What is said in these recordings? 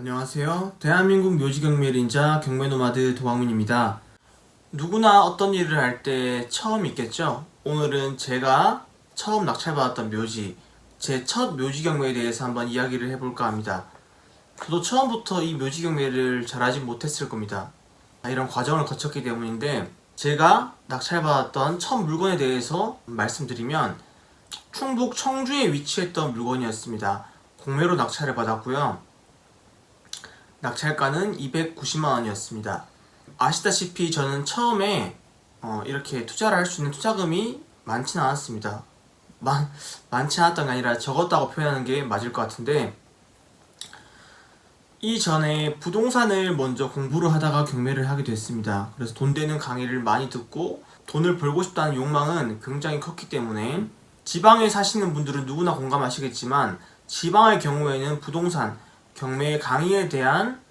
안녕하세요. 대한민국 묘지경매인자 경매노마드 도광민입니다. 누구나 어떤 일을 할 때 처음이 있겠죠? 오늘은 제가 처음 낙찰받았던 묘지, 제 첫 묘지경매에 대해서 한번 이야기를 해볼까 합니다. 저도 처음부터 이 묘지경매를 잘하지 못했을 겁니다. 이런 과정을 거쳤기 때문인데, 제가 낙찰받았던 첫 물건에 대해서 말씀드리면 충북 청주에 위치했던 물건이었습니다. 공매로 낙찰을 받았고요. 낙찰가는 290만원이었습니다. 아시다시피 저는 처음에 이렇게 투자를 할 수 있는 투자금이 많지는 않았습니다. 많지 않았던 게 아니라 적었다고 표현하는 게 맞을 것 같은데, 이전에 부동산을 먼저 공부를 하다가 경매를 하게 됐습니다. 그래서 돈 되는 강의를 많이 듣고 돈을 벌고 싶다는 욕망은 굉장히 컸기 때문에, 지방에 사시는 분들은 누구나 공감하시겠지만 지방의 경우에는 부동산 경매 강의에 대한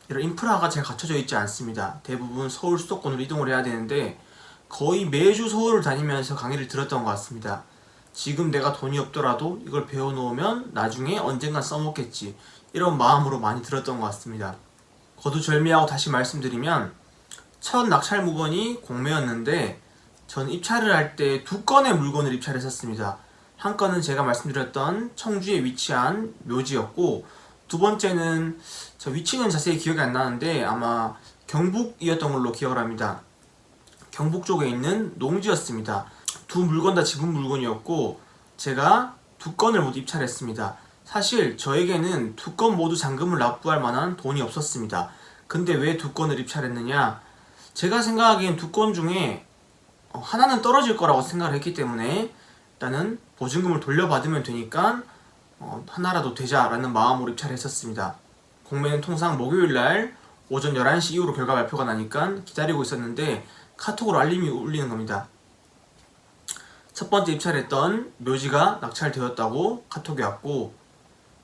이런 인프라가 잘 갖춰져 있지 않습니다. 대부분 서울 수도권으로 이동을 해야 되는데 거의 매주 서울을 다니면서 강의를 들었던 것 같습니다. 지금 내가 돈이 없더라도 이걸 배워놓으면 나중에 언젠간 써먹겠지, 이런 마음으로 많이 들었던 것 같습니다. 거두절미하고 다시 말씀드리면, 첫 낙찰 물건이 공매였는데 저는 입찰을 할 때 두 건의 물건을 입찰했었습니다. 한 건은 제가 말씀드렸던 청주에 위치한 묘지였고, 두 번째는 저 위치는 자세히 기억이 안 나는데 아마 경북이었던 걸로 기억을 합니다. 경북 쪽에 있는 농지였습니다. 두 물건 다 지분 물건이었고 제가 두 건을 모두 입찰했습니다. 사실 저에게는 두 건 모두 잔금을 납부할 만한 돈이 없었습니다. 근데 왜 두 건을 입찰했느냐? 제가 생각하기엔 두 건 중에 하나는 떨어질 거라고 생각을 했기 때문에 일단은 보증금을 돌려받으면 되니까 하나라도 되자라는 마음으로 입찰을 했었습니다. 공매는 통상 목요일날 오전 11시 이후로 결과 발표가 나니까 기다리고 있었는데 카톡으로 알림이 울리는 겁니다. 첫 번째 입찰했던 묘지가 낙찰되었다고 카톡이 왔고,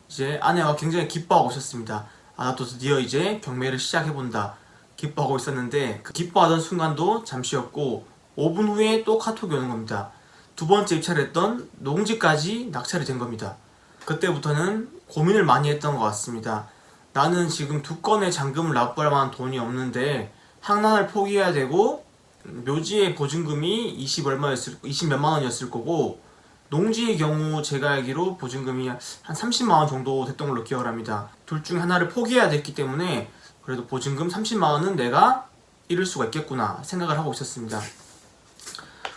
이제 아내가 굉장히 기뻐하고 있었습니다. 나도 드디어 이제 경매를 시작해본다 기뻐하고 있었는데, 그 기뻐하던 순간도 잠시였고 5분 후에 또 카톡이 오는 겁니다. 두 번째 입찰했던 농지까지 낙찰이 된 겁니다. 그때부터는 고민을 많이 했던 것 같습니다. 나는 지금 두 건의 잔금을 납부할 만한 돈이 없는데 항난을 포기해야 되고, 묘지의 보증금이 20몇만 원이었을 거고, 농지의 경우 제가 알기로 보증금이 한 30만 원 정도 됐던 걸로 기억을 합니다. 둘 중 하나를 포기해야 됐기 때문에 그래도 보증금 30만 원은 내가 잃을 수가 있겠구나 생각을 하고 있었습니다.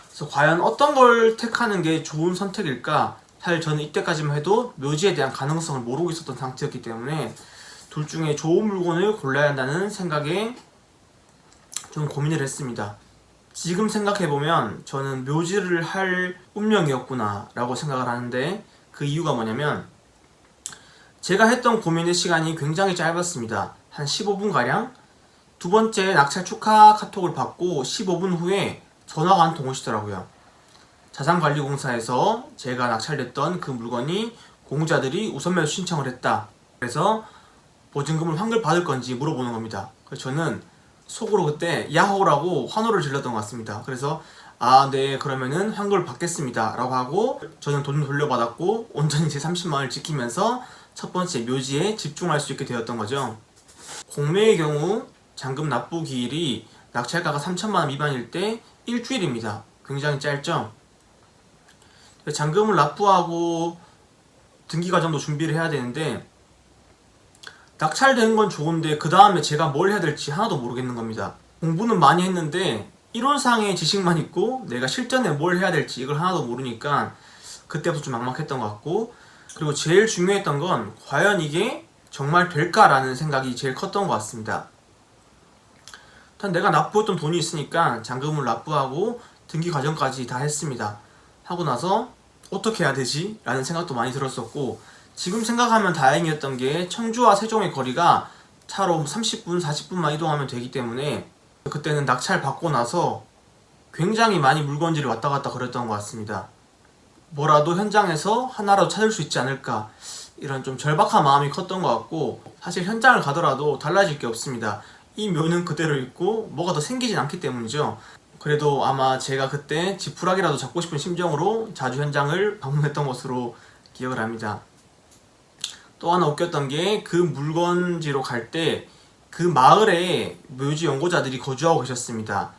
그래서 과연 어떤 걸 택하는 게 좋은 선택일까? 사실 저는 이때까지만 해도 묘지에 대한 가능성을 모르고 있었던 상태였기 때문에 둘 중에 좋은 물건을 골라야 한다는 생각에 좀 고민을 했습니다. 지금 생각해보면 저는 묘지를 할 운명이었구나 라고 생각을 하는데, 그 이유가 뭐냐면 제가 했던 고민의 시간이 굉장히 짧았습니다. 한 15분가량? 두 번째 낙찰 축하 카톡을 받고 15분 후에 전화가 한 통 오시더라고요. 자산관리공사에서 제가 낙찰됐던 그 물건이 공유자들이 우선 매수 신청을 했다. 그래서 보증금을 환급을 받을 건지 물어보는 겁니다. 그래서 저는 속으로 그때 야호라고 환호를 질렀던 것 같습니다. 그래서 네, 그러면은 환급을 받겠습니다 라고 하고 저는 돈을 돌려받았고 온전히 제 30만원을 지키면서 첫 번째 묘지에 집중할 수 있게 되었던 거죠. 공매의 경우 잔금 납부 기일이 낙찰가가 3천만원 미만일 때 일주일입니다. 굉장히 짧죠? 잔금을 납부하고 등기 과정도 준비를 해야 되는데, 낙찰되는 건 좋은데 그 다음에 제가 뭘 해야 될지 하나도 모르겠는 겁니다. 공부는 많이 했는데 이론상의 지식만 있고 내가 실전에 뭘 해야 될지 이걸 하나도 모르니까 그때부터 좀 막막했던 것 같고, 그리고 제일 중요했던 건 과연 이게 정말 될까라는 생각이 제일 컸던 것 같습니다. 일단 내가 납부했던 돈이 있으니까 잔금을 납부하고 등기 과정까지 다 했습니다. 하고 나서 어떻게 해야 되지? 라는 생각도 많이 들었었고, 지금 생각하면 다행이었던 게 청주와 세종의 거리가 차로 30분, 40분만 이동하면 되기 때문에 그때는 낙찰 받고 나서 굉장히 많이 물건지를 왔다 갔다 그랬던 것 같습니다. 뭐라도 현장에서 하나라도 찾을 수 있지 않을까, 이런 좀 절박한 마음이 컸던 것 같고, 사실 현장을 가더라도 달라질 게 없습니다. 이 묘는 그대로 있고 뭐가 더 생기진 않기 때문이죠. 그래도 아마 제가 그때 지푸라기라도 잡고 싶은 심정으로 자주 현장을 방문했던 것으로 기억을 합니다. 또 하나 웃겼던 게 그 물건지로 갈 때 그 마을에 묘지 연구자들이 거주하고 계셨습니다.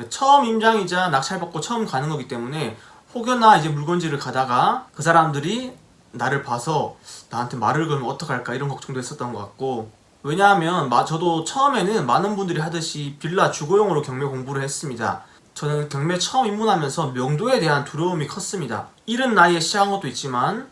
처음 임장이자 낙찰받고 처음 가는 거기 때문에 혹여나 이제 물건지를 가다가 그 사람들이 나를 봐서 나한테 말을 걸면 어떡할까 이런 걱정도 했었던 것 같고, 왜냐하면 저도 처음에는 많은 분들이 하듯이 빌라 주거용으로 경매 공부를 했습니다. 저는 경매 처음 입문하면서 명도에 대한 두려움이 컸습니다. 이른 나이에 시작한 것도 있지만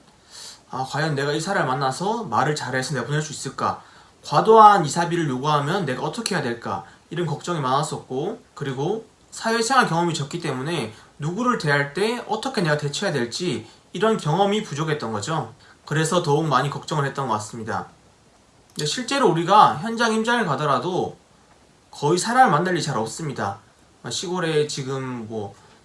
과연 내가 이 사람을 만나서 말을 잘해서 내보낼 수 있을까? 과도한 이사비를 요구하면 내가 어떻게 해야 될까? 이런 걱정이 많았었고, 그리고 사회생활 경험이 적기 때문에 누구를 대할 때 어떻게 내가 대처해야 될지 이런 경험이 부족했던 거죠. 그래서 더욱 많이 걱정을 했던 것 같습니다. 근데 실제로 우리가 현장 임장을 가더라도 거의 사람을 만날 일이 잘 없습니다. 시골에 지금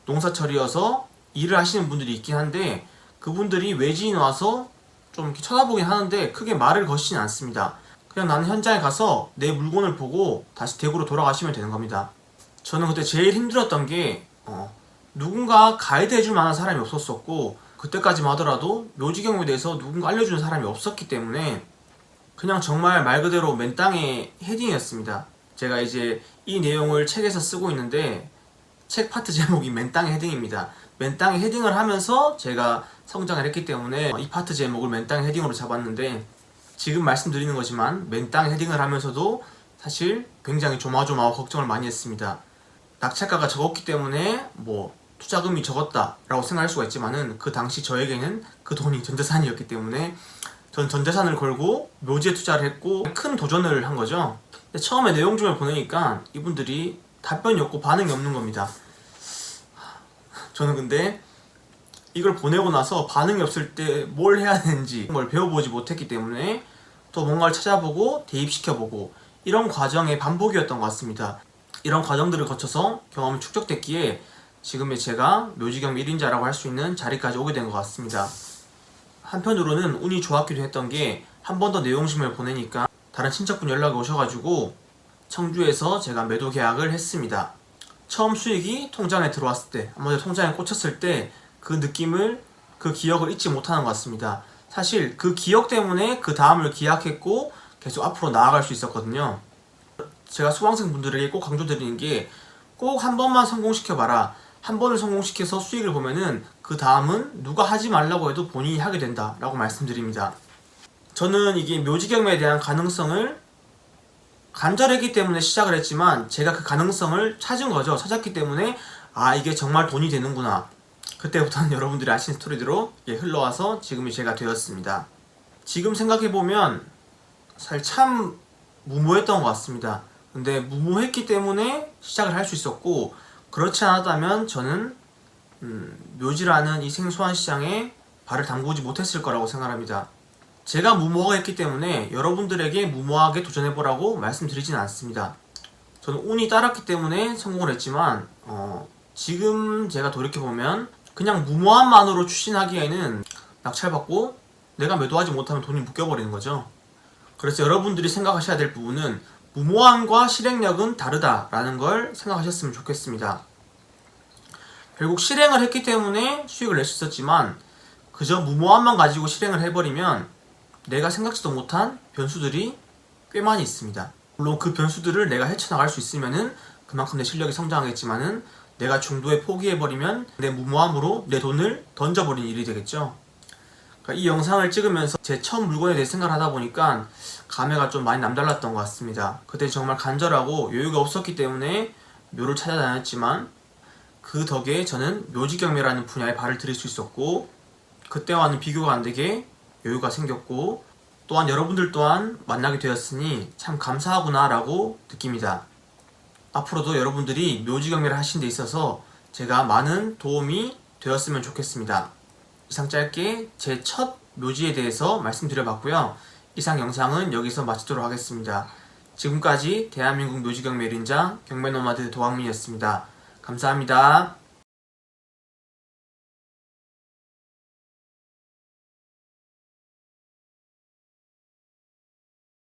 농사철이어서 일을 하시는 분들이 있긴 한데 그분들이 외지인 와서 좀 이렇게 쳐다보긴 하는데 크게 말을 거시진 않습니다. 그냥 나는 현장에 가서 내 물건을 보고 다시 대구로 돌아가시면 되는 겁니다. 저는 그때 제일 힘들었던 게 누군가 가이드 해줄 만한 사람이 없었었고, 그때까지만 하더라도 묘지 경매에 대해서 누군가 알려주는 사람이 없었기 때문에 그냥 정말 말 그대로 맨 땅에 헤딩이었습니다. 제가 이제 이 내용을 책에서 쓰고 있는데 책 파트 제목이 맨 땅에 헤딩입니다. 맨 땅에 헤딩을 하면서 제가 성장을 했기 때문에 이 파트 제목을 맨 땅에 헤딩으로 잡았는데, 지금 말씀드리는 거지만 맨 땅에 헤딩을 하면서도 사실 굉장히 조마조마하고 걱정을 많이 했습니다. 낙찰가가 적었기 때문에 투자금이 적었다라고 생각할 수가 있지만은 그 당시 저에게는 그 돈이 전재산이었기 때문에 전 전재산을 걸고 묘지에 투자를 했고 큰 도전을 한 거죠. 근데 처음에 내용증을 보내니까 이분들이 답변이 없고 반응이 없는 겁니다. 저는 근데 이걸 보내고 나서 반응이 없을 때 뭘 해야 되는지 뭘 배워보지 못했기 때문에 또 뭔가를 찾아보고 대입시켜보고 이런 과정의 반복이었던 것 같습니다. 이런 과정들을 거쳐서 경험이 축적됐기에 지금의 제가 묘지경매 1인자라고 할 수 있는 자리까지 오게 된 것 같습니다. 한편으로는 운이 좋았기도 했던 게 한 번 더 내용심을 보내니까 다른 친척분 연락이 오셔가지고 청주에서 제가 매도 계약을 했습니다. 처음 수익이 통장에 들어왔을 때, 먼저 통장에 꽂혔을 때 그 느낌을, 그 기억을 잊지 못하는 것 같습니다. 사실 그 기억 때문에 그 다음을 기약했고 계속 앞으로 나아갈 수 있었거든요. 제가 수강생 분들에게 꼭 강조드리는 게 꼭 한 번만 성공시켜봐라. 한 번을 성공시켜서 수익을 보면은 그 다음은 누가 하지 말라고 해도 본인이 하게 된다 라고 말씀드립니다. 저는 이게 묘지경매에 대한 가능성을 간절했기 때문에 시작을 했지만 제가 그 가능성을 찾은 거죠. 찾았기 때문에 이게 정말 돈이 되는구나. 그때부터는 여러분들이 아시는 스토리대로 흘러와서 지금이 제가 되었습니다. 지금 생각해보면 사실 참 무모했던 것 같습니다. 근데 무모했기 때문에 시작을 할 수 있었고, 그렇지 않았다면 저는 묘지라는 이 생소한 시장에 발을 담그지 못했을 거라고 생각합니다. 제가 무모하게 했기 때문에 여러분들에게 무모하게 도전해보라고 말씀드리진 않습니다. 저는 운이 따랐기 때문에 성공을 했지만 지금 제가 돌이켜보면 그냥 무모함만으로 추진하기에는 낙찰받고 내가 매도하지 못하면 돈이 묶여버리는 거죠. 그래서 여러분들이 생각하셔야 될 부분은 무모함과 실행력은 다르다라는 걸 생각하셨으면 좋겠습니다. 결국 실행을 했기 때문에 수익을 낼 수 있었지만 그저 무모함만 가지고 실행을 해버리면 내가 생각지도 못한 변수들이 꽤 많이 있습니다. 물론 그 변수들을 내가 헤쳐나갈 수 있으면은 그만큼 내 실력이 성장하겠지만은 내가 중도에 포기해버리면 내 무모함으로 내 돈을 던져버린 일이 되겠죠. 그러니까 이 영상을 찍으면서 제 처음 물건에 대해 생각을 하다 보니까 감회가 좀 많이 남달랐던 것 같습니다. 그때 정말 간절하고 여유가 없었기 때문에 묘를 찾아다녔지만 그 덕에 저는 묘지경매라는 분야에 발을 들일 수 있었고, 그때와는 비교가 안 되게 여유가 생겼고, 또한 여러분들 또한 만나게 되었으니 참 감사하구나 라고 느낍니다. 앞으로도 여러분들이 묘지경매를 하신 데 있어서 제가 많은 도움이 되었으면 좋겠습니다. 이상 짧게 제 첫 묘지에 대해서 말씀드려봤고요. 이상 영상은 여기서 마치도록 하겠습니다. 지금까지 대한민국 묘지경매 1인자 경매노마드 도광민이었습니다. 감사합니다.